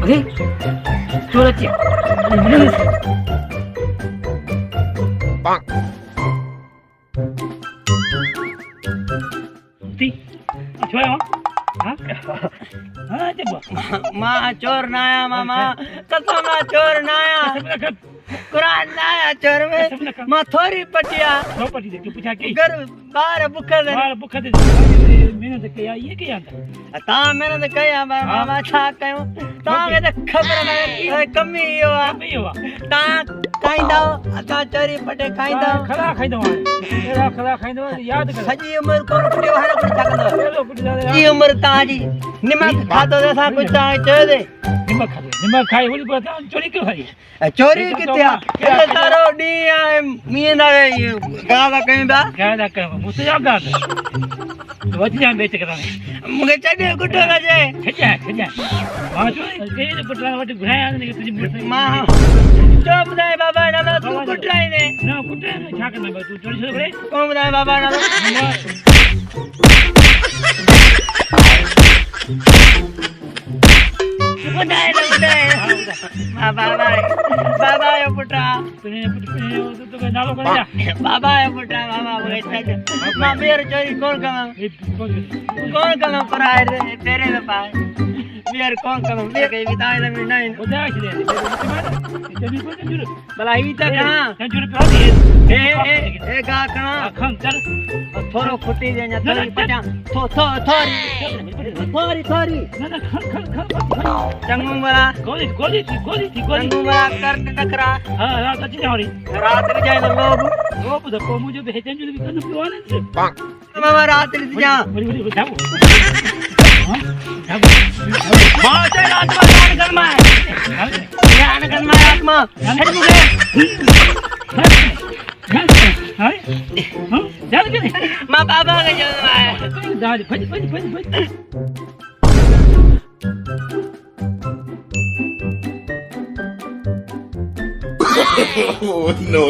Okay, surat ya. Bang. Ti, coba ya. हाँ जब माँ चोर ना आया मामा कसम ना चोर ना आया कुरान ना आया चोर में माँ थोड़ी पटिया पटी दे पूछा के घर बाहर बुखा दे मैंने तो कहा ये क्या था ता मैंने तो कहा मामा छा कयो ता के तो खबर ना कमी हुआ ता खाई दो ता चोरी पटे खाई दो खरा खाई दो याद कर सजी उम्र कोन पटियो है कुछ था ये उम्र ताजी निमक खातो जैसा कुछ चाहे दे निमक खाई बोली पता चोरी क्यों खाई चोरी कित्या ये तारो डी मीना गादा कहीं मुझसे याद गादा वजह बेच करा मुझे चढ़े गुटो राजे खजा मां चोरी के गुटरा वट घुराया ने तुझी मां चुप दे बाबा ना तू गुटराई ने ना गुटरा में छा करना तू चोरी से करे कौन बताए बाबा ना बाबा यो पुट्रा तो नालो कर जा बाबा यो पुट्रा बाबा मां मेरे चोरी कौन कलम पर आए रे तेरे में पाए मेरे कौन कलम ले गई बिताए ना नहीं हो जा इसलिए जल्दी को जरूर भला ही तक हां जरूर पे ए गा कणा खम चल थोरो फुटी दे ना थोरी पटा थोरी ना खल चंगू बरा गोली चंगू बरा कर टकरा हां रात अच्छी जावरी रात रे जाए लोग तो को मुझे भेजन जो भी करना प्लान है मामा रात रे जा बड़ी जाओ हां मां से रात में जान कर मैं आत्मा हट मुझे हां जान के मां बाबा के जो है दाद फज Oh, no.